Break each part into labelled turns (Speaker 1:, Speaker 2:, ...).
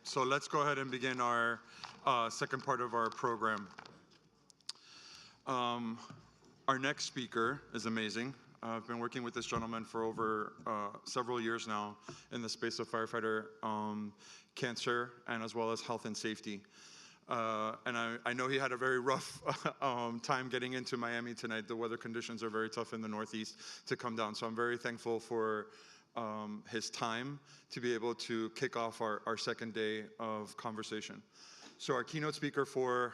Speaker 1: So let's go ahead and begin our second part of our program. Our next speaker is amazing. I've been working with this gentleman for over several years now in the space of firefighter cancer and as well as health and safety. And I know he had a very rough time getting into Miami tonight. The weather conditions are very tough in the Northeast to come down. So I'm very thankful for his time to be able to kick off our second day of conversation. So our keynote speaker for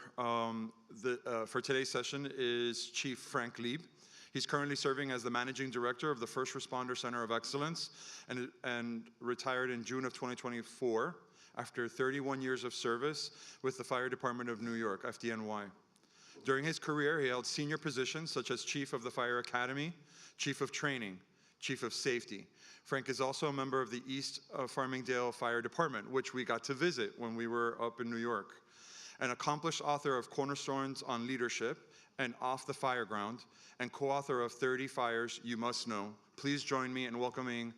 Speaker 1: today's session is Chief Frank Leeb. He's currently serving as the Managing Director of the First Responder Center of Excellence and retired in June of 2024 after 31 years of service with the Fire Department of New York, FDNY. During his career, he held senior positions such as Chief of the Fire Academy, Chief of Training, Chief of Safety. Frank is also a member of the East Farmingdale Fire Department, which we got to visit when we were up in New York. An accomplished author of Cornerstones on Leadership and Off the Fire Ground, and co-author of 30 Fires You Must Know. Please join me in welcoming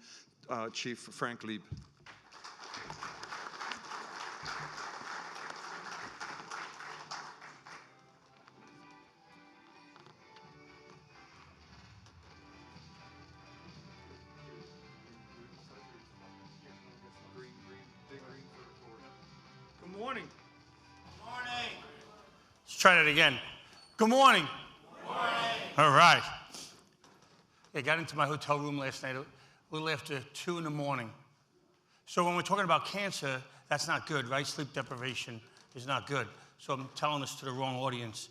Speaker 1: Chief Frank Leeb.
Speaker 2: Good morning. Good morning. Let's try that again. Good morning. Good morning. All right. I got into my hotel room last night a little after 2 in the morning. So when we're talking about cancer, that's not good, right? Sleep deprivation is not good. So I'm telling this to the wrong audience.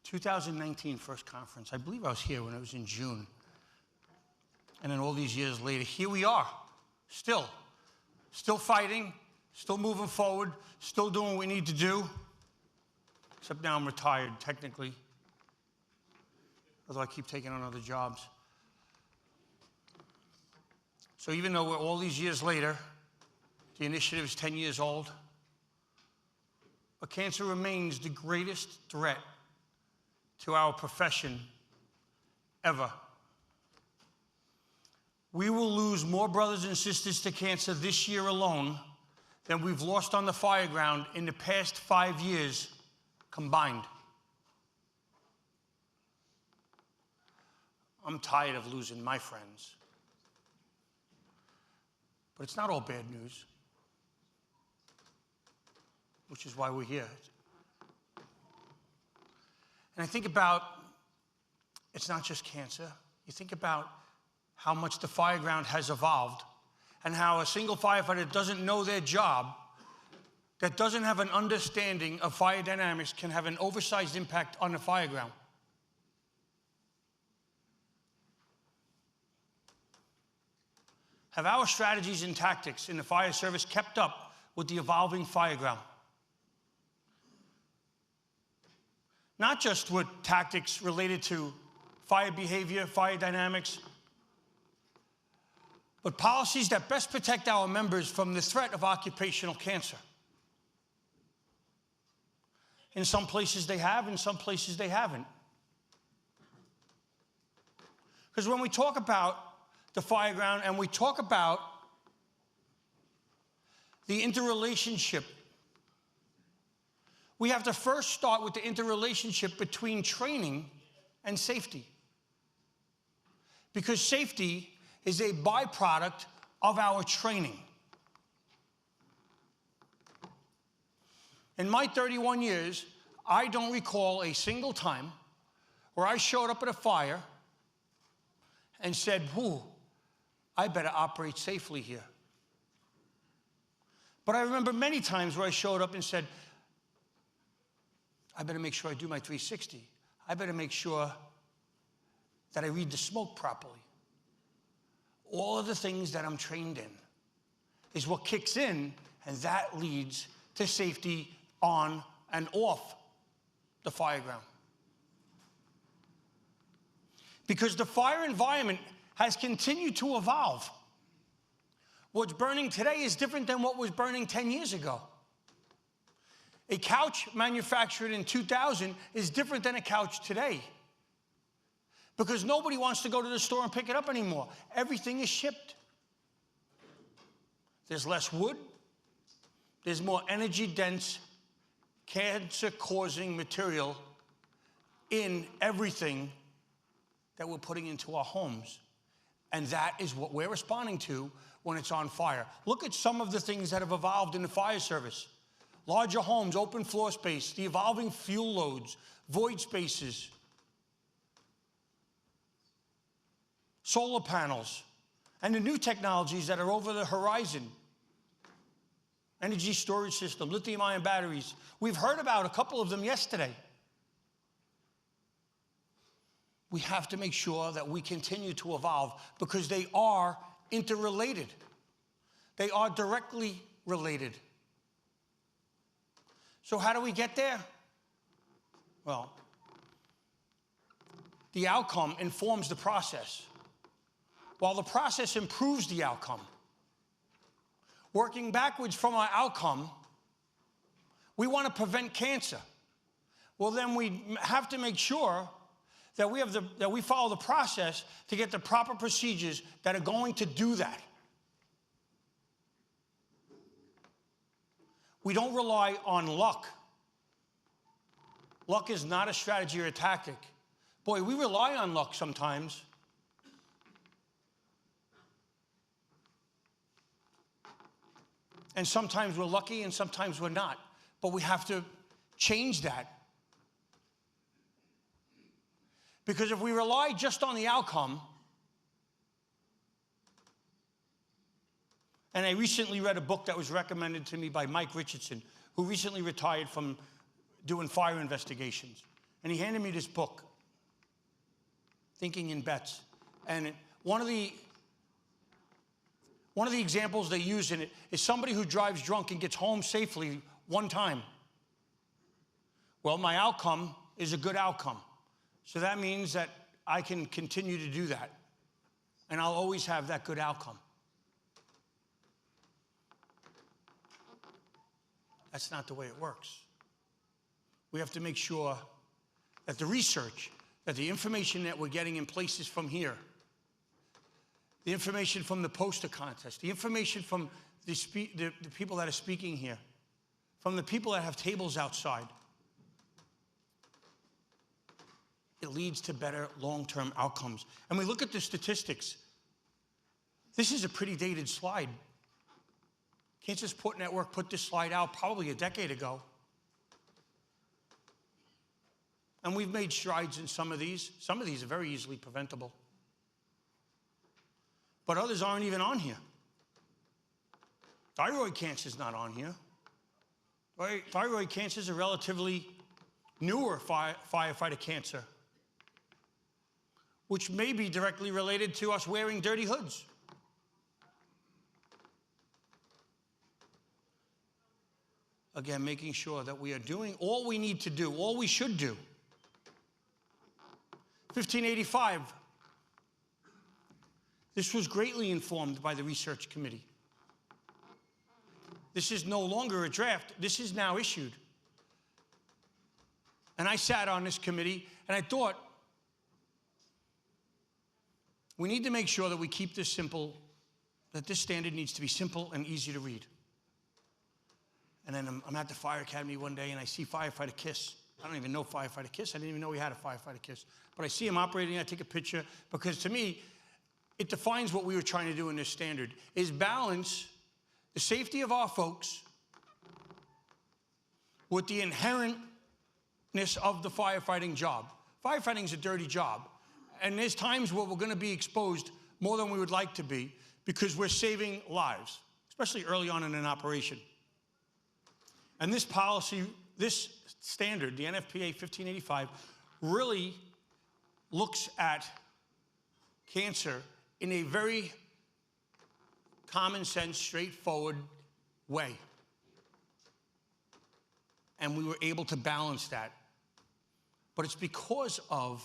Speaker 2: 2019 first conference. I believe I was here when it was in June. And then all these years later, here we are, still fighting, still moving forward, still doing what we need to do. Except now I'm retired, technically. Although I keep taking on other jobs. So even though we're all these years later, the initiative is 10 years old, but cancer remains the greatest threat to our profession ever. We will lose more brothers and sisters to cancer this year alone than we've lost on the fire ground in the past 5 years combined. I'm tired of losing my friends. But it's not all bad news, which is why we're here. And I think about, it's not just cancer. You think about how much the fire ground has evolved and how a single firefighter doesn't know their job, that doesn't have an understanding of fire dynamics, can have an oversized impact on the fire ground. Have our strategies and tactics in the fire service kept up with the evolving fire ground? Not just with tactics related to fire behavior, fire dynamics, but policies that best protect our members from the threat of occupational cancer. In some places they have, in some places they haven't. Because when we talk about the fire ground and we talk about the interrelationship, we have to first start with the interrelationship between training and safety. Because safety is a byproduct of our training. In my 31 years, I don't recall a single time where I showed up at a fire and said, "Whew, I better operate safely here." But I remember many times where I showed up and said, "I better make sure I do my 360. I better make sure that I read the smoke properly." All of the things that I'm trained in is what kicks in, and that leads to safety on and off the fire ground. Because the fire environment has continued to evolve. What's burning today is different than what was burning 10 years ago. A couch manufactured in 2000 is different than a couch today. Because nobody wants to go to the store and pick it up anymore. Everything is shipped. There's less wood. There's more energy-dense, cancer-causing material in everything that we're putting into our homes. And that is what we're responding to when it's on fire. Look at some of the things that have evolved in the fire service. Larger homes, open floor space, the evolving fuel loads, void spaces, solar panels, and the new technologies that are over the horizon. Energy storage system, lithium-ion batteries. We've heard about a couple of them yesterday. We have to make sure that we continue to evolve because they are interrelated. They are directly related. So how do we get there? Well, the outcome informs the process, while the process improves the outcome. Working backwards from our outcome, we want to prevent cancer. Well, then we have to make sure that we follow the process to get the proper procedures that are going to do that. We don't rely on luck. Luck is not a strategy or a tactic. Boy, we rely on luck sometimes. And sometimes we're lucky and sometimes we're not. But we have to change that. Because if we rely just on the outcome, and I recently read a book that was recommended to me by Mike Richardson, who recently retired from doing fire investigations. And he handed me this book, Thinking in Bets. And one of the examples they use in it is somebody who drives drunk and gets home safely one time. Well, my outcome is a good outcome. So that means that I can continue to do that. And I'll always have that good outcome. That's not the way it works. We have to make sure that the research, that the information that we're getting in places from here, the information from the poster contest, the information from the people that are speaking here, from the people that have tables outside, it leads to better long-term outcomes. And we look at the statistics. This is a pretty dated slide. Cancer Support Network put this slide out probably a decade ago. And we've made strides in some of these. Some of these are very easily preventable. But others aren't even on here. Thyroid cancer is not on here. Thyroid cancer is a relatively newer firefighter cancer, which may be directly related to us wearing dirty hoods. Again, making sure that we are doing all we need to do, all we should do. 1585. This was greatly informed by the research committee. This is no longer a draft. This is now issued. And I sat on this committee, and I thought, we need to make sure that we keep this simple, that this standard needs to be simple and easy to read. And then I'm at the fire academy one day, and I see Firefighter KISS. I don't even know Firefighter KISS. I didn't even know we had a Firefighter KISS. But I see him operating, I take a picture, because to me, it defines what we were trying to do in this standard, is balance the safety of our folks with the inherentness of the firefighting job. Firefighting is a dirty job. And there's times where we're going to be exposed more than we would like to be because we're saving lives, especially early on in an operation. And this policy, this standard, the NFPA 1585, really looks at cancer in a very common sense, straightforward way. And we were able to balance that. But it's because of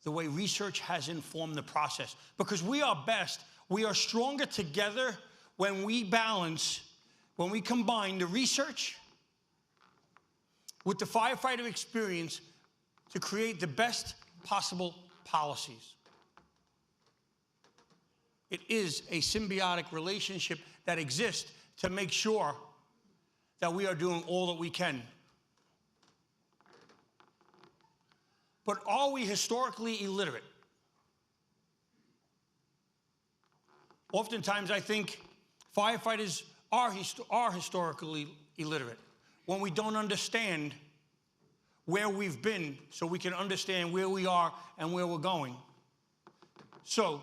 Speaker 2: the way research has informed the process. Because we are best, we are stronger together when we balance, when we combine the research with the firefighter experience to create the best possible policies. It is a symbiotic relationship, that exist to make sure that we are doing all that we can. But are we historically illiterate? Oftentimes, I think firefighters are historically illiterate when we don't understand where we've been so we can understand where we are and where we're going. So,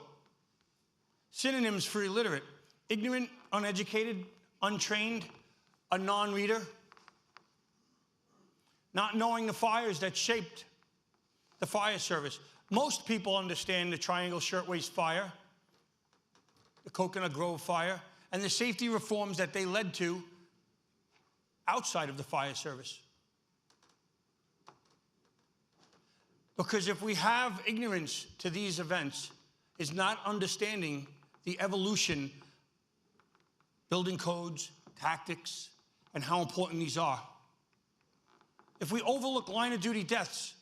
Speaker 2: synonyms for illiterate: ignorant, uneducated, untrained, a non-reader, not knowing the fires that shaped the fire service. Most people understand the Triangle Shirtwaist Fire, the Coconut Grove Fire, and the safety reforms that they led to outside of the fire service. Because if we have ignorance to these events, is not understanding the evolution, building codes, tactics, and how important these are. If we overlook line of duty deaths,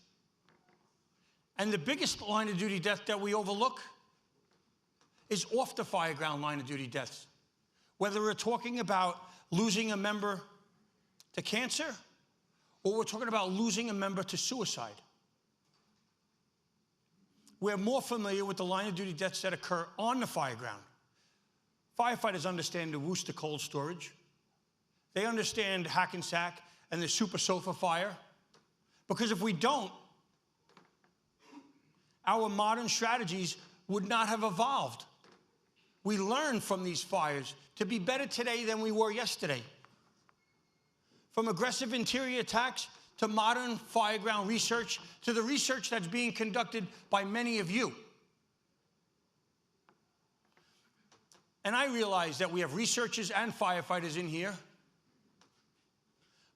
Speaker 2: and the biggest line of duty death that we overlook is off the fire ground line of duty deaths. Whether we're talking about losing a member to cancer, or we're talking about losing a member to suicide. We're more familiar with the line of duty deaths that occur on the fire ground. Firefighters understand the Worcester cold storage. They understand Hackensack and the Super Sofa fire. Because if we don't, our modern strategies would not have evolved. We learn from these fires to be better today than we were yesterday. From aggressive interior attacks to modern fireground research, to the research that's being conducted by many of you. And I realize that we have researchers and firefighters in here,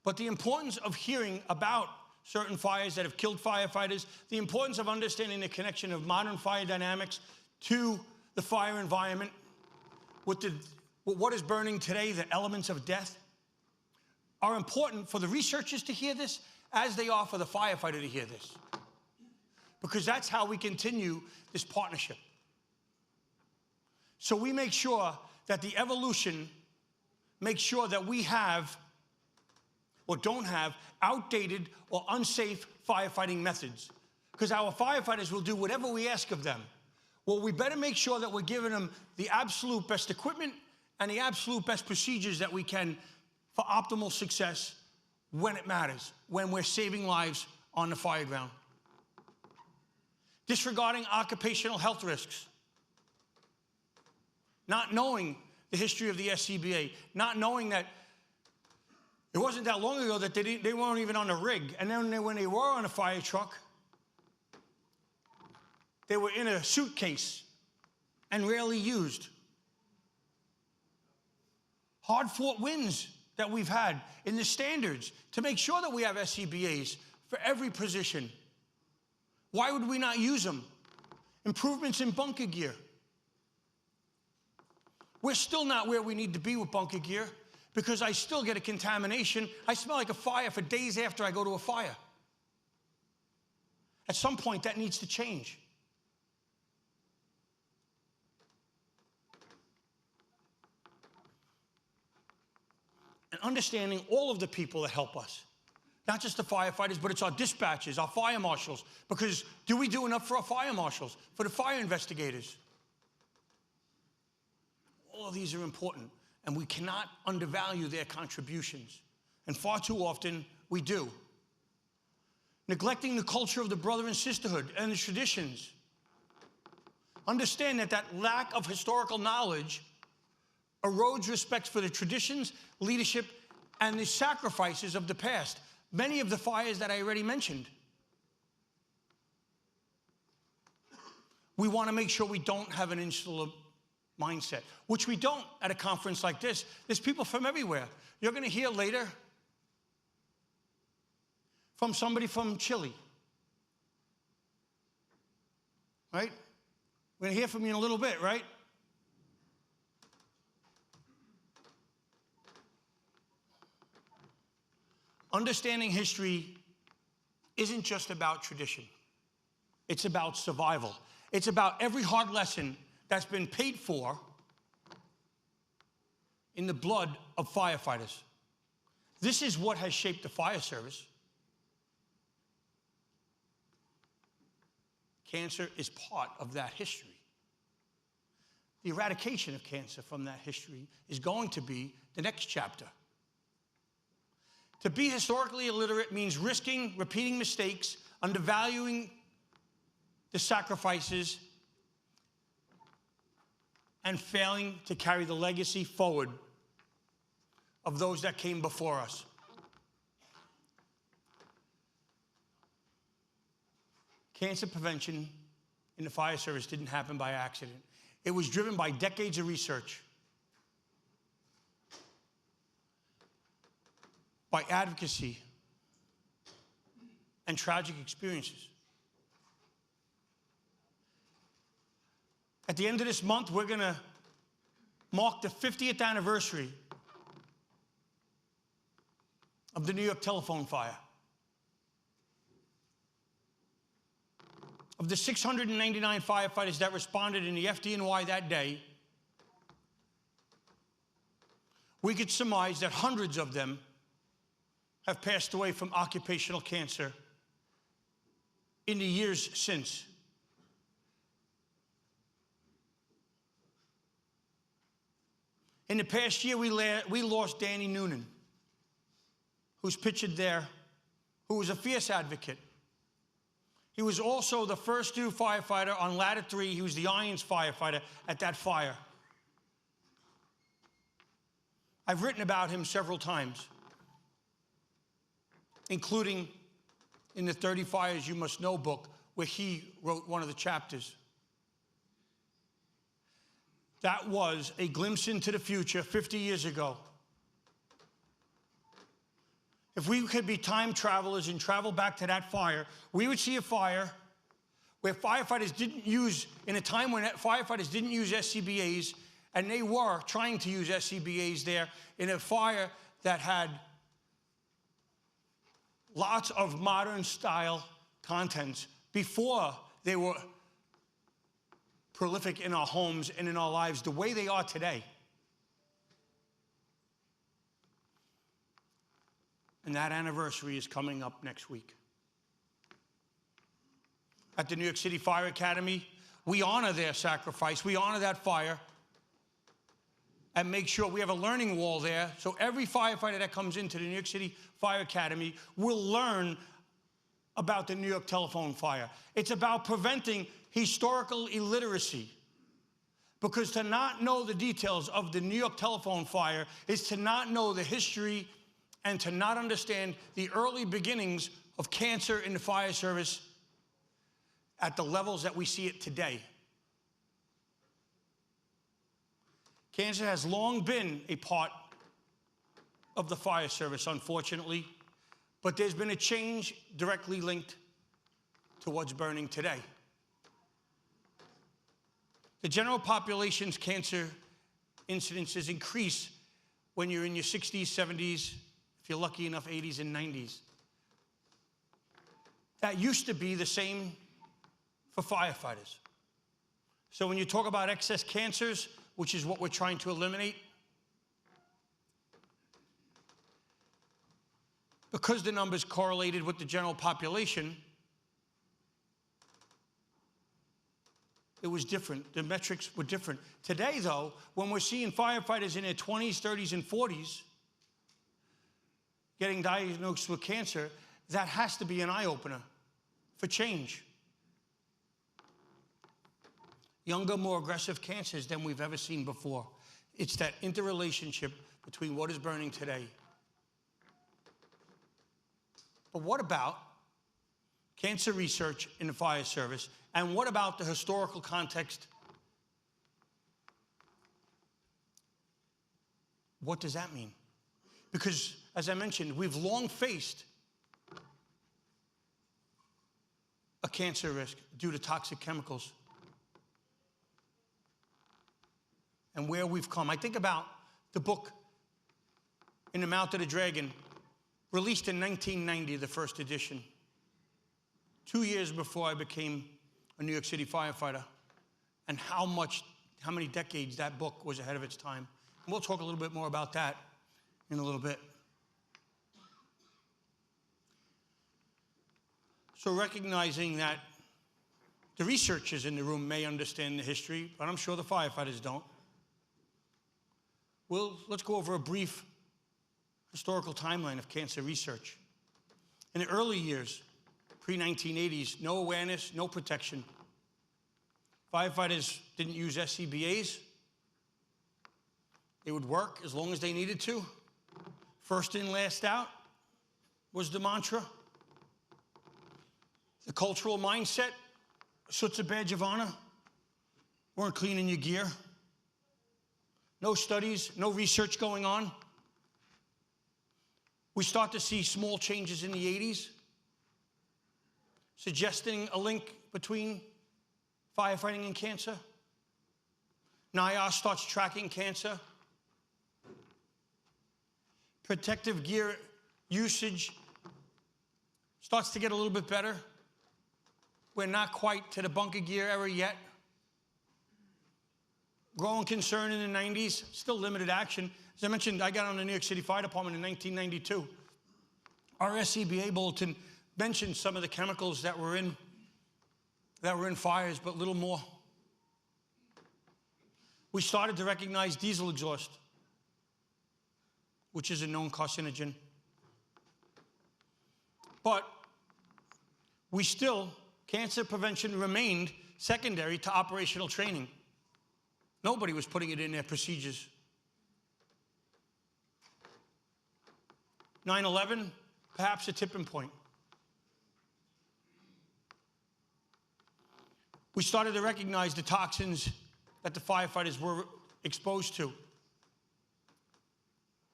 Speaker 2: but the importance of hearing about certain fires that have killed firefighters, the importance of understanding the connection of modern fire dynamics to the fire environment, with what is burning today, the elements of death, are important for the researchers to hear this as they are for the firefighter to hear this. Because that's how we continue this partnership. So we make sure that the evolution makes sure that we have or don't have outdated or unsafe firefighting methods. Because our firefighters will do whatever we ask of them. Well, we better make sure that we're giving them the absolute best equipment and the absolute best procedures that we can for optimal success when it matters, when we're saving lives on the fire ground. Disregarding occupational health risks. Not knowing the history of the SCBA. Not knowing that it wasn't that long ago that they weren't even on the rig. And then when they were on a fire truck, they were in a suitcase and rarely used. Hard-fought wins that we've had in the standards to make sure that we have SCBAs for every position. Why would we not use them? Improvements in bunker gear. We're still not where we need to be with bunker gear because I still get a contamination. I smell like a fire for days after I go to a fire. At some point, that needs to change. And understanding all of the people that help us. Not just the firefighters, but it's our dispatchers, our fire marshals. Because do we do enough for our fire marshals, for the fire investigators? All of these are important, and we cannot undervalue their contributions. And far too often, we do. Neglecting the culture of the brother and sisterhood and the traditions. Understand that that lack of historical knowledge erodes respect for the traditions, leadership, and the sacrifices of the past. Many of the fires that I already mentioned. We want to make sure we don't have an insular mindset, which we don't at a conference like this. There's people from everywhere. You're going to hear later from somebody from Chile. Right? We're going to hear from you in a little bit, right? Understanding history isn't just about tradition. It's about survival. It's about every hard lesson that's been paid for in the blood of firefighters. This is what has shaped the fire service. Cancer is part of that history. The eradication of cancer from that history is going to be the next chapter. To be historically illiterate means risking repeating mistakes, undervaluing the sacrifices, and failing to carry the legacy forward of those that came before us. Cancer prevention in the fire service didn't happen by accident. It was driven by decades of research, by advocacy, and tragic experiences. At the end of this month, we're going to mark the 50th anniversary of the New York telephone fire. Of the 699 firefighters that responded in the FDNY that day, we could surmise that hundreds of them have passed away from occupational cancer in the years since. In the past year, we lost Danny Noonan, who's pictured there, who was a fierce advocate. He was also the first new firefighter on Ladder 3. He was the Irons firefighter at that fire. I've written about him several times, including in the 30 Fires You Must Know book, where he wrote one of the chapters. That was a glimpse into the future 50 years ago. If we could be time travelers and travel back to that fire, we would see a fire where firefighters didn't use, in a time when firefighters didn't use SCBAs, and they were trying to use SCBAs there, in a fire that had lots of modern style contents before they were prolific in our homes and in our lives the way they are today. And that anniversary is coming up next week. At the New York City Fire Academy, we honor their sacrifice. We honor that fire and make sure we have a learning wall there, so every firefighter that comes into the New York City Fire Academy will learn about the New York telephone fire. It's about preventing historical illiteracy, because to not know the details of the New York telephone fire is to not know the history and to not understand the early beginnings of cancer in the fire service at the levels that we see it today. Cancer has long been a part of the fire service, unfortunately, but there's been a change directly linked to what's burning today. The general population's cancer incidences increase when you're in your 60s, 70s, if you're lucky enough, 80s and 90s. That used to be the same for firefighters. So when you talk about excess cancers, which is what we're trying to eliminate, because the numbers correlated with the general population, it was different. The metrics were different. Today, though, when we're seeing firefighters in their 20s, 30s, and 40s getting diagnosed with cancer, that has to be an eye-opener for change. Younger, more aggressive cancers than we've ever seen before. It's that interrelationship between what is burning today. But what about cancer research in the fire service? And what about the historical context? What does that mean? Because, as I mentioned, we've long faced a cancer risk due to toxic chemicals. And where we've come. I think about the book In the Mouth of the Dragon, released in 1990, the first edition, 2 years before I became a New York City firefighter, and how many decades that book was ahead of its time. And we'll talk a little bit more about that in a little bit. So recognizing that the researchers in the room may understand the history, but I'm sure the firefighters don't. Let's go over a brief historical timeline of cancer research. In the early years, pre-1980s, no awareness, no protection. Firefighters didn't use SCBAs. They would work as long as they needed to. First in, last out was the mantra. The cultural mindset, soot's a badge of honor. Weren't cleaning your gear. No studies, no research going on. We start to see small changes in the 80s, suggesting a link between firefighting and cancer. NIOSH starts tracking cancer. Protective gear usage starts to get a little bit better. We're not quite to the bunker gear era yet. Growing concern in the 90s, still limited action. As I mentioned, I got on the New York City Fire Department in 1992. Our SCBA bulletin mentioned some of the chemicals that were in fires, but little more. We started to recognize diesel exhaust, which is a known carcinogen. But cancer prevention remained secondary to operational training. Nobody was putting it in their procedures. 9/11, perhaps a tipping point. We started to recognize the toxins that the firefighters were exposed to.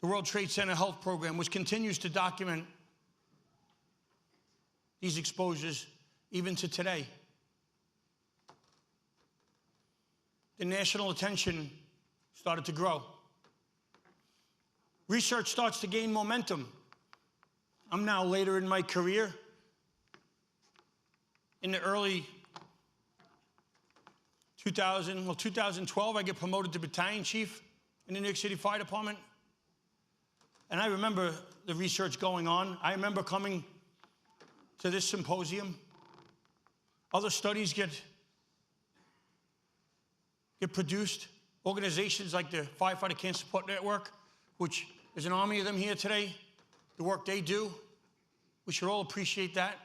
Speaker 2: The World Trade Center Health Program, which continues to document these exposures even to today. The national attention started to grow. Research starts to gain momentum. I'm now later in my career. In the early 2012, I get promoted to battalion chief in the New York City Fire Department. And I remember the research going on. I remember coming to this symposium. Other studies get produced. Organizations like the Firefighter Cancer Support Network, which there's an army of them here today, the work they do, we should all appreciate that.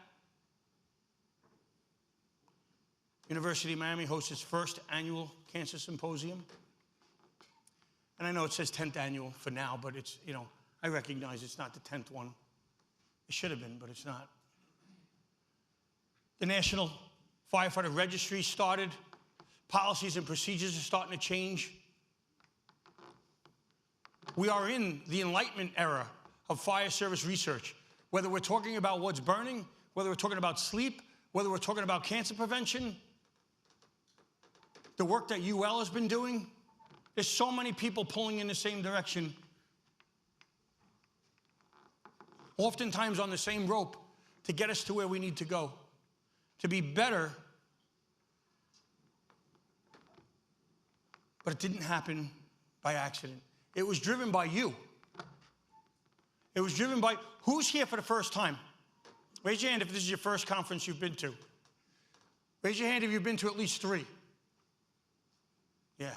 Speaker 2: University of Miami hosts its first annual cancer symposium. And I know it says 10th annual for now, but it's, I recognize it's not the 10th one. It should have been, but it's not. The National Firefighter Registry started. Policies and procedures are starting to change. We are in the enlightenment era of fire service research. Whether we're talking about what's burning, whether we're talking about sleep, whether we're talking about cancer prevention, the work that UL has been doing, there's so many people pulling in the same direction, oftentimes on the same rope, to get us to where we need to go, to be better. But it didn't happen by accident. It was driven by you. It was driven by, who's here for the first time? Raise your hand if this is your first conference you've been to. Raise your hand if you've been to at least 3. Yeah.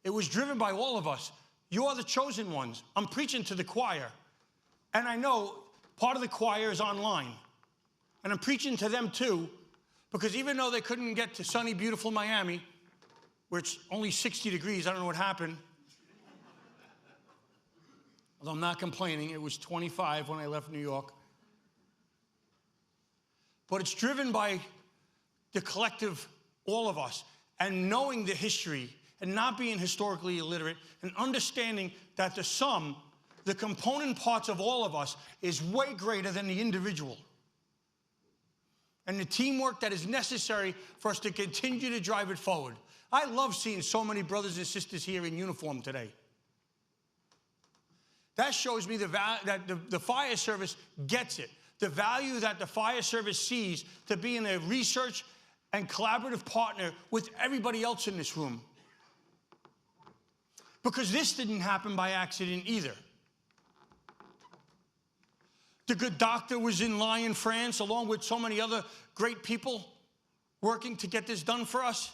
Speaker 2: It was driven by all of us. You are the chosen ones. I'm preaching to the choir. And I know part of the choir is online. And I'm preaching to them too, because even though they couldn't get to sunny, beautiful Miami, where it's only 60 degrees, I don't know what happened. Although I'm not complaining, it was 25 when I left New York. But it's driven by the collective, all of us, and knowing the history and not being historically illiterate and understanding that the sum, the component parts of all of us is way greater than the individual. And the teamwork that is necessary for us to continue to drive it forward. I love seeing so many brothers and sisters here in uniform today. That shows me that the fire service gets it. The value that the fire service sees to being a research and collaborative partner with everybody else in this room. Because this didn't happen by accident either. The good doctor was in Lyon, France, along with so many other great people working to get this done for us.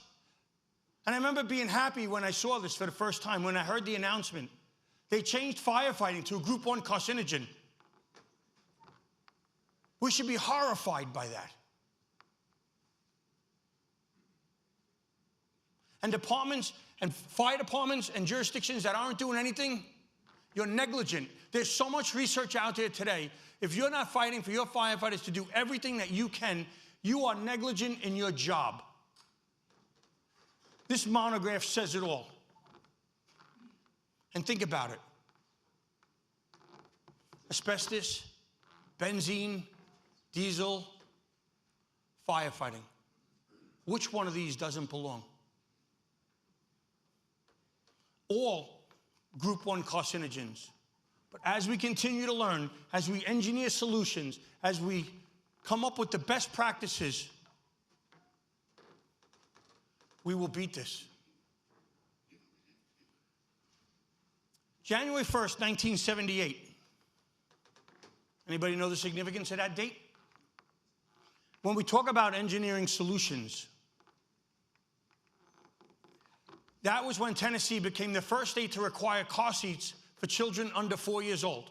Speaker 2: And I remember being happy when I saw this for the first time, when I heard the announcement. They changed firefighting to a Group 1 carcinogen. We should be horrified by that. And departments and fire departments and jurisdictions that aren't doing anything, you're negligent. There's so much research out there today. If you're not fighting for your firefighters to do everything that you can, you are negligent in your job. This monograph says it all. And think about it. Asbestos, benzene, diesel, firefighting. Which one of these doesn't belong? All Group 1 carcinogens. But as we continue to learn, as we engineer solutions, as we come up with the best practices, we will beat this. January 1st, 1978. Anybody know the significance of that date? When we talk about engineering solutions, that was when Tennessee became the first state to require car seats for children under 4 years old.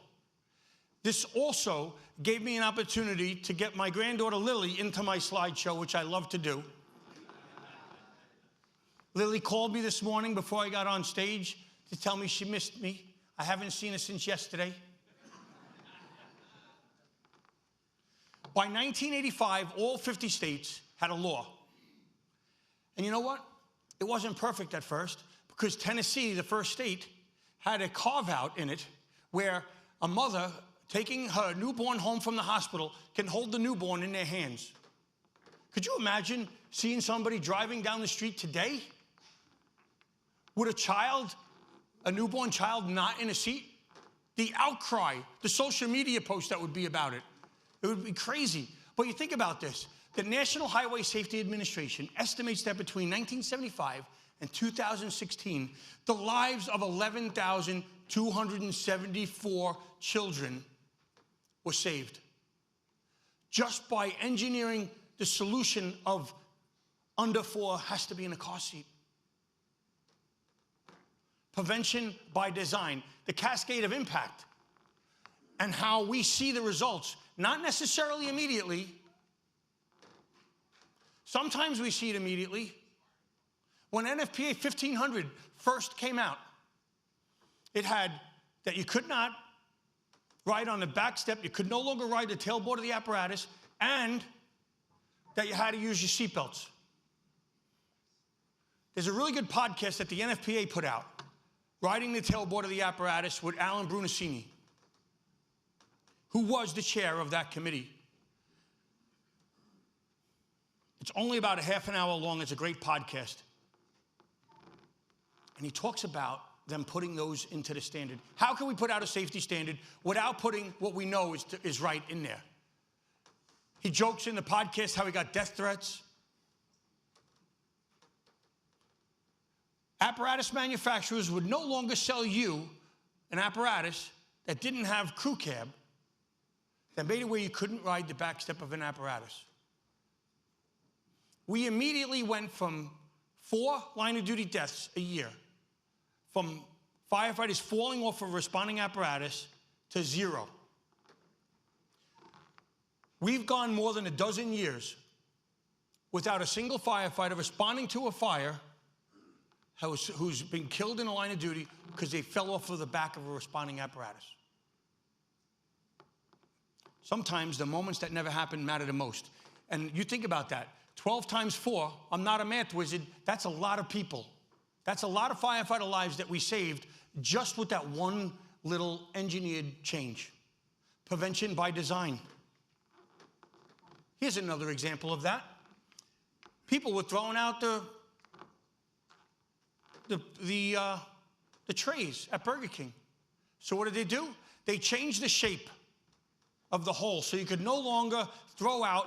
Speaker 2: This also gave me an opportunity to get my granddaughter Lily into my slideshow, which I love to do. Lily called me this morning before I got on stage to tell me she missed me. I haven't seen her since yesterday. By 1985, all 50 states had a law. And you know what? It wasn't perfect at first, because Tennessee, the first state, had a carve-out in it where a mother taking her newborn home from the hospital can hold the newborn in their hands. Could you imagine seeing somebody driving down the street today with a child, a newborn child, not in a seat? The outcry, the social media post that would be about it. It would be crazy. But you think about this. The National Highway Safety Administration estimates that between 1975 and 2016, the lives of 11,274 children were saved just by engineering the solution of under 4 has to be in a car seat. Prevention by design, the cascade of impact, and how we see the results, not necessarily immediately. Sometimes we see it immediately. When NFPA 1500 first came out, it had that you could not ride on the back step, you could no longer ride the tailboard of the apparatus, and that you had to use your seatbelts. There's a really good podcast that the NFPA put out, Riding the Tailboard of the Apparatus, with Alan Brunacini, who was the chair of that committee. It's only about a half an hour long. It's a great podcast. And he talks about them putting those into the standard. How can we put out a safety standard without putting what we know is right in there? He jokes in the podcast how he got death threats. Apparatus manufacturers would no longer sell you an apparatus that didn't have crew cab, that made it where you couldn't ride the back step of an apparatus. We immediately went from 4 line-of-duty deaths a year, from firefighters falling off of a responding apparatus, to 0. We've gone more than a dozen years without a single firefighter responding to a fire who's been killed in a line of duty because they fell off of the back of a responding apparatus. Sometimes the moments that never happen matter the most. And you think about that. 12 times 4, I'm not a math wizard, that's a lot of people. That's a lot of firefighter lives that we saved just with that one little engineered change. Prevention by design. Here's another example of that. People were throwing out the trays at Burger King. So what did they do? They changed the shape of the hole so you could no longer throw out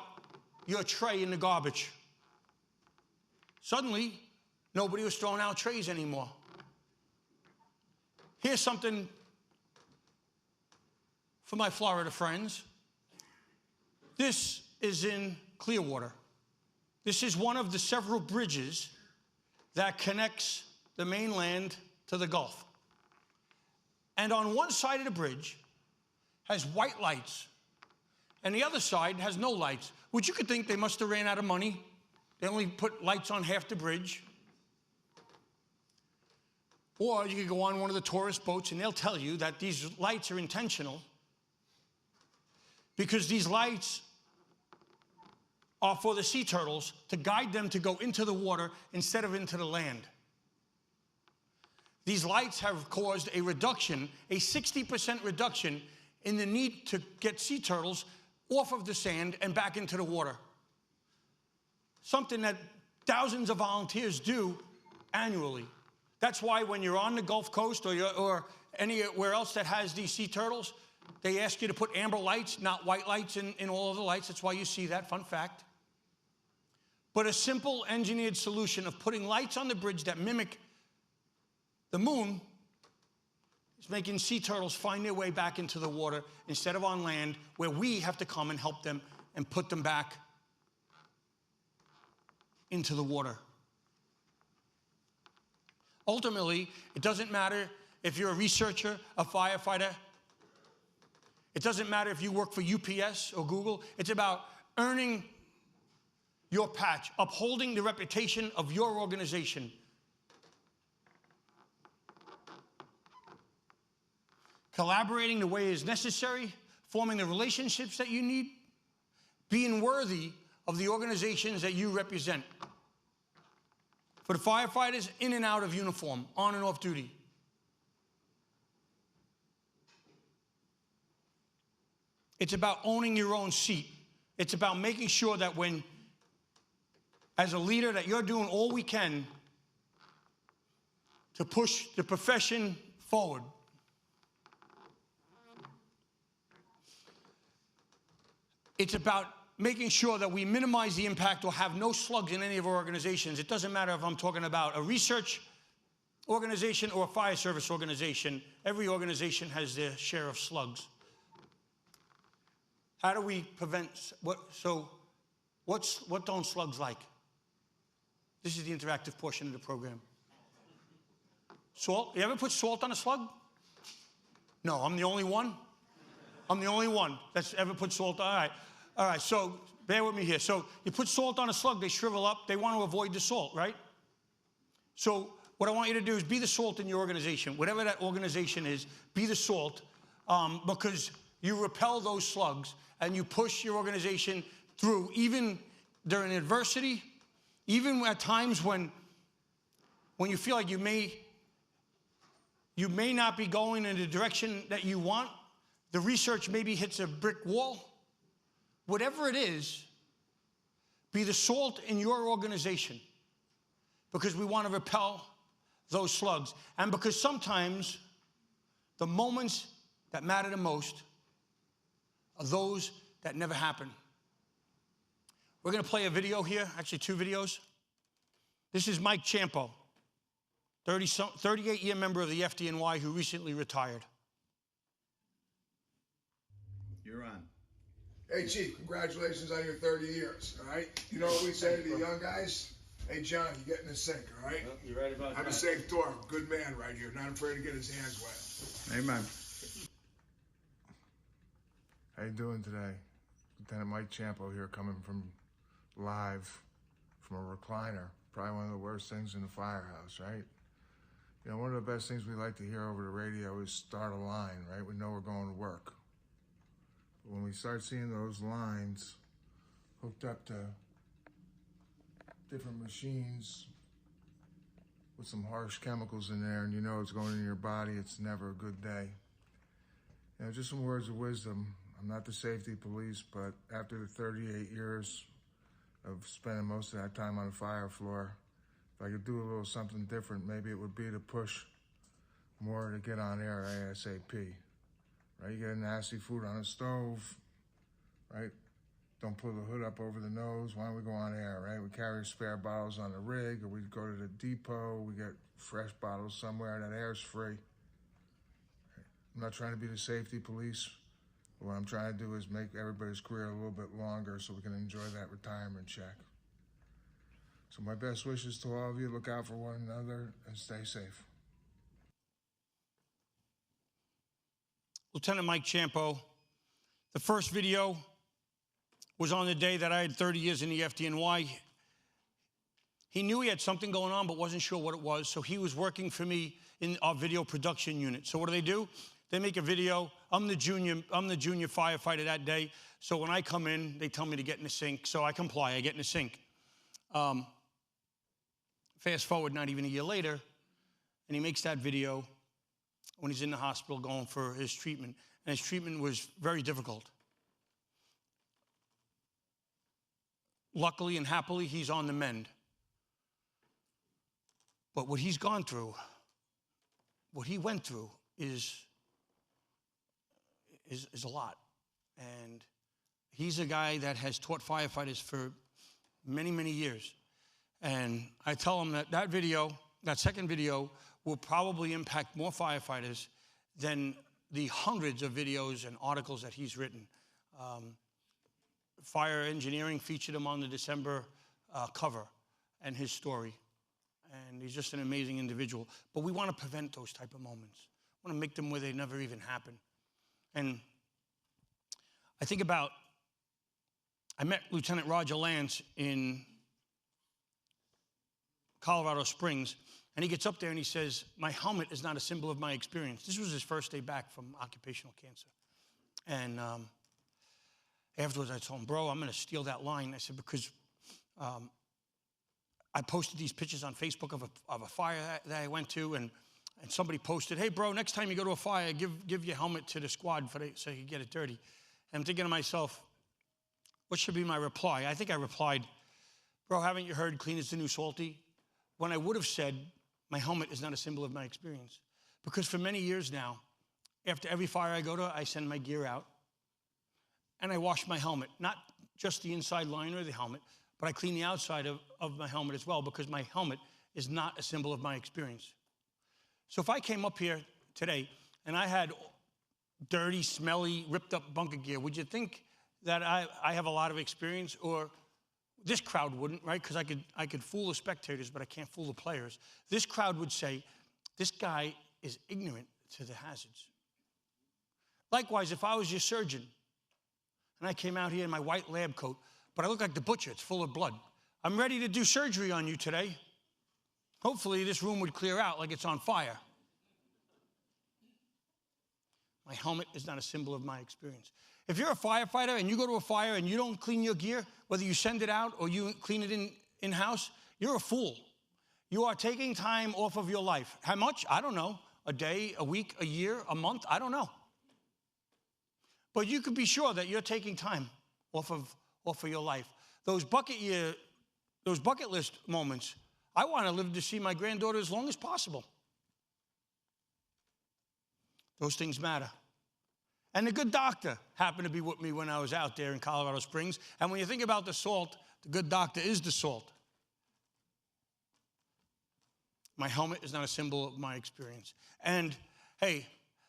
Speaker 2: your tray in the garbage. Suddenly, nobody was throwing out trays anymore. Here's something for my Florida friends. This is in Clearwater. This is one of the several bridges that connects the mainland to the Gulf. And on one side of the bridge has white lights, and the other side has no lights, which you could think they must have ran out of money. They only put lights on half the bridge. Or you could go on one of the tourist boats, and they'll tell you that these lights are intentional because these lights are for the sea turtles to guide them to go into the water instead of into the land. These lights have caused a reduction, a 60% reduction in the need to get sea turtles off of the sand and back into the water. Something that thousands of volunteers do annually. That's why when you're on the Gulf Coast or anywhere else that has these sea turtles, they ask you to put amber lights, not white lights in all of the lights. That's why you see that, fun fact. But a simple engineered solution of putting lights on the bridge that mimic the moon is making sea turtles find their way back into the water instead of on land, where we have to come and help them and put them back into the water. Ultimately, it doesn't matter if you're a researcher, a firefighter. It doesn't matter if you work for UPS or Google. It's about earning your patch, upholding the reputation of your organization. Collaborating the way is necessary, forming the relationships that you need, being worthy of the organizations that you represent. For the firefighters, in and out of uniform, on and off duty. It's about owning your own seat. It's about making sure that when, as a leader, that you're doing all we can to push the profession forward. It's about making sure that we minimize the impact or have no slugs in any of our organizations. It doesn't matter if I'm talking about a research organization or a fire service organization. Every organization has their share of slugs. How do we prevent, what don't slugs like? This is the interactive portion of the program. Salt, you ever put salt on a slug? No, I'm the only one? I'm the only one that's ever put salt on, all right, so bear with me here. So you put salt on a slug, they shrivel up, they want to avoid the salt, right? So what I want you to do is be the salt in your organization. Whatever that organization is, be the salt, because you repel those slugs and you push your organization through, even during adversity, even at times when you feel like you may not be going in the direction that you want. The research maybe hits a brick wall. Whatever it is, be the salt in your organization, because we want to repel those slugs. And because sometimes the moments that matter the most are those that never happen. We're going to play a video here, actually 2 videos. This is Mike Champo, 38-year member of the FDNY who recently retired.
Speaker 3: You're on.
Speaker 4: Hey, Chief, congratulations on your 30 years, all right? You know what we say to the young guys? Hey, John, you get in the sink, all right?
Speaker 3: Well, you're right about that.
Speaker 4: Have a safe tour. Good man right here. Not afraid to get his hands wet.
Speaker 3: Amen.
Speaker 5: How you doing today? Lieutenant Mike Champo here, coming from live from a recliner. Probably one of the worst things in the firehouse, right? You know, one of the best things we like to hear over the radio is start a line, right? We know we're going to work. But when we start seeing those lines hooked up to different machines with some harsh chemicals in there, and you know it's going in your body, it's never a good day. You know, just some words of wisdom. I'm not the safety police, but after the 38 years of spending most of that time on the fire floor, if I could do a little something different, maybe it would be to push more to get on air ASAP. Right? You get a nasty food on a stove, right? Don't pull the hood up over the nose. Why don't we go on air, right? We carry spare bottles on the rig, or we go to the depot, we get fresh bottles somewhere, that air's free. I'm not trying to be the safety police. What I'm trying to do is make everybody's career a little bit longer so we can enjoy that retirement check. So my best wishes to all of you. Look out for one another and stay safe.
Speaker 2: Lieutenant Mike Champo, the first video was on the day that I had 30 years in the FDNY. He knew he had something going on, but wasn't sure what it was, so he was working for me in our video production unit. So what do? They make a video. I'm the junior firefighter that day, so when I come in, they tell me to get in the sink, so I comply, I get in the sink. Fast forward, not even a year later, and he makes that video when he's in the hospital going for his treatment, and his treatment was very difficult. Luckily and happily, he's on the mend. But what he's gone through, what he went through is a lot. And he's a guy that has taught firefighters for many, many years. And I tell him that video, that second video, will probably impact more firefighters than the hundreds of videos and articles that he's written. Fire Engineering featured him on the December cover and his story. And he's just an amazing individual. But we want to prevent those type of moments. We want to make them where they never even happen. And I think about, I met Lieutenant Roger Lance in Colorado Springs, and he gets up there and he says, my helmet is not a symbol of my experience. This was his first day back from occupational cancer. And afterwards I told him, bro, I'm going to steal that line. I said, because I posted these pictures on Facebook of a fire that I went to, and somebody posted, hey, bro, next time you go to a fire, give your helmet to the squad so you get it dirty. And I'm thinking to myself, what should be my reply? I think I replied, bro, haven't you heard clean is the new salty? When I would have said, my helmet is not a symbol of my experience. Because for many years now, after every fire I go to, I send my gear out, and I wash my helmet. Not just the inside liner of the helmet, but I clean the outside of my helmet as well, because my helmet is not a symbol of my experience. So if I came up here today and I had dirty, smelly, ripped up bunker gear, would you think that I have a lot of experience? Or this crowd wouldn't, right? Because I could fool the spectators, but I can't fool the players. This crowd would say, this guy is ignorant to the hazards. Likewise, if I was your surgeon and I came out here in my white lab coat, but I look like the butcher, it's full of blood. I'm ready to do surgery on you today. Hopefully this room would clear out like it's on fire. My helmet is not a symbol of my experience. If you're a firefighter and you go to a fire and you don't clean your gear, whether you send it out or you clean it in-house, you're a fool. You are taking time off of your life. How much? I don't know. A day, a week, a year, a month? I don't know. But you can be sure that you're taking time off of your life. Those bucket list moments, I want to live to see my granddaughter as long as possible. Those things matter. And the good doctor happened to be with me when I was out there in Colorado Springs. And when you think about the salt, the good doctor is the salt. My helmet is not a symbol of my experience. And hey,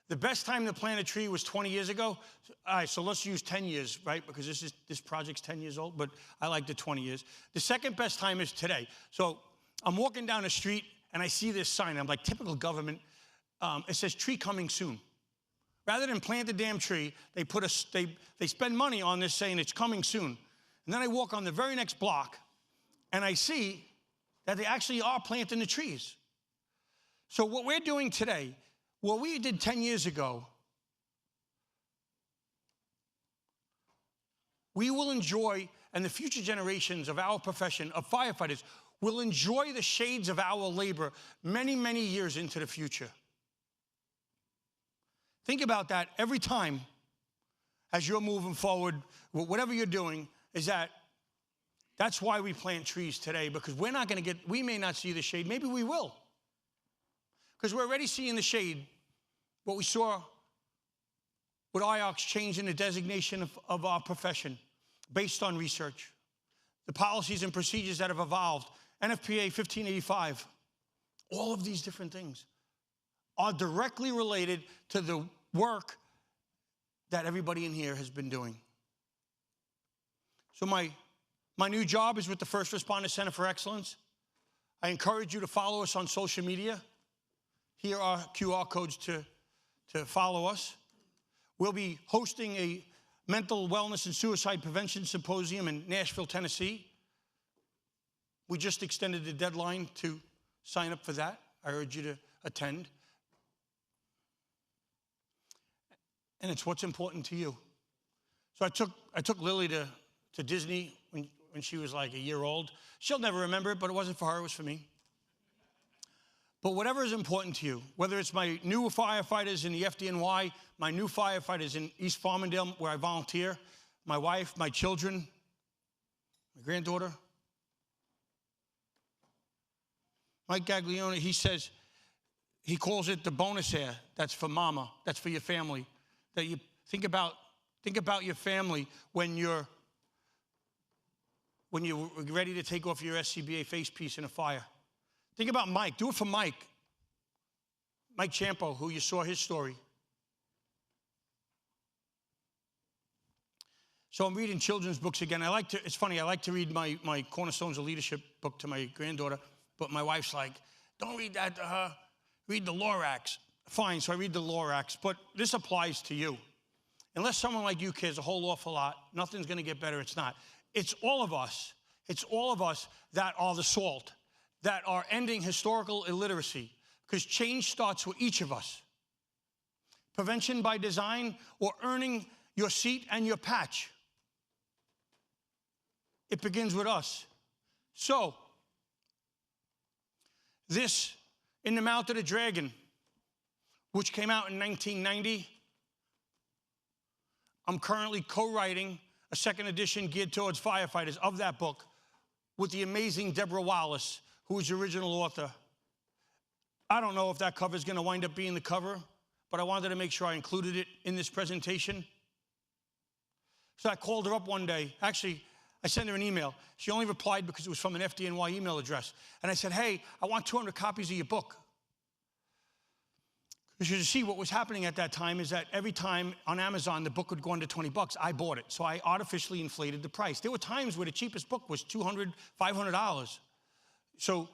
Speaker 2: the best time to plant a tree was 20 years ago. All right, so let's use 10 years, right? Because this project's 10 years old, but I like the 20 years. The second best time is today. So I'm walking down the street and I see this sign. I'm like, typical government. It says tree coming soon. Rather than plant the damn tree, they spend money on this saying it's coming soon. And then I walk on the very next block and I see that they actually are planting the trees. So what we're doing today, what we did 10 years ago, we will enjoy, and the future generations of our profession of firefighters will enjoy the shades of our labor many, many years into the future. Think about that every time as you're moving forward, whatever you're doing, that's why we plant trees today, because we may not see the shade, maybe we will. Because we're already seeing the shade, what we saw with IOCS changing the designation of our profession based on research, the policies and procedures that have evolved, NFPA 1585, all of these different things are directly related to the work that everybody in here has been doing. So my new job is with the First Responder Center for Excellence. I encourage you to follow us on social media. Here are QR codes to follow us. We'll be hosting a mental wellness and suicide prevention symposium in Nashville, Tennessee. We just extended the deadline to sign up for that. I urge you to attend. And it's what's important to you. So I took Lily to Disney when she was like a year old. She'll never remember it, but it wasn't for her, it was for me. But whatever is important to you, whether it's my new firefighters in the FDNY, my new firefighters in East Farmingdale where I volunteer, my wife, my children, my granddaughter. Mike Gaglione, he says, he calls it the bonus air. That's for mama, that's for your family. That you think about your family when you're ready to take off your SCBA face piece in a fire. Think about Mike. Do it for Mike. Mike Champo, who you saw his story. So I'm reading children's books again. It's funny, I like to read my Cornerstones of Leadership book to my granddaughter, but my wife's like, don't read that to her. Read the Lorax. Fine, so I read the Lorax, but this applies to you. Unless someone like you cares a whole awful lot, nothing's going to get better. It's not. It's all of us. It's all of us that are the salt, that are ending historical illiteracy, because change starts with each of us. Prevention by design or earning your seat and your patch. It begins with us. So, this, In the Mouth of the Dragon, which came out in 1990, I'm currently co-writing a second edition geared towards firefighters of that book with the amazing Deborah Wallace, who is the original author. I don't know if that cover is going to wind up being the cover, but I wanted to make sure I included it in this presentation. So I called her up one day. Actually, I sent her an email. She only replied because it was from an FDNY email address. And I said, hey, I want 200 copies of your book. Because you see, what was happening at that time is that every time on Amazon the book would go under 20 bucks, I bought it. So I artificially inflated the price. There were times where the cheapest book was $200, $500. So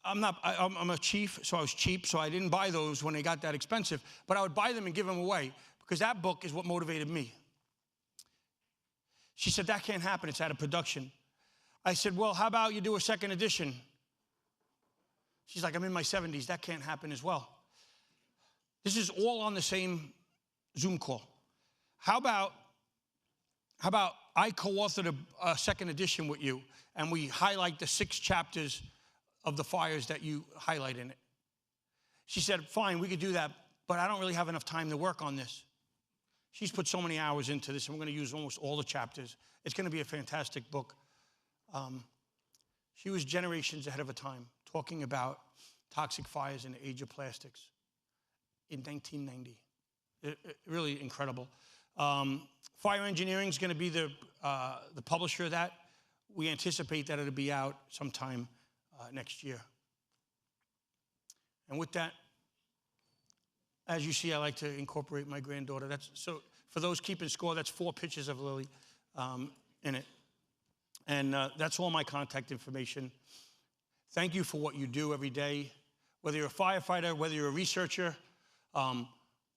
Speaker 2: I'm a chief, so I was cheap, so I didn't buy those when they got that expensive. But I would buy them and give them away, because that book is what motivated me. She said, that can't happen, it's out of production. I said, well, how about you do a second edition? She's like, I'm in my 70s, that can't happen as well. This is all on the same Zoom call. How about I co-authored a second edition with you, and we highlight the 6 chapters of the fires that you highlight in it. She said, fine, we could do that, but I don't really have enough time to work on this. She's put so many hours into this, and we're going to use almost all the chapters. It's going to be a fantastic book. She was generations ahead of her time, talking about toxic fires in the age of plastics in 1990. Really incredible. Fire Engineering is going to be the publisher of that. We anticipate that it'll be out sometime next year. And with that, as you see, I like to incorporate my granddaughter. So for those keeping score, that's 4 pictures of Lily in it. And that's all my contact information. Thank you for what you do every day. Whether you're a firefighter, whether you're a researcher,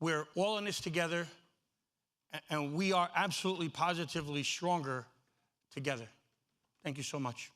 Speaker 2: we're all in this together, and we are absolutely, positively stronger together. Thank you so much.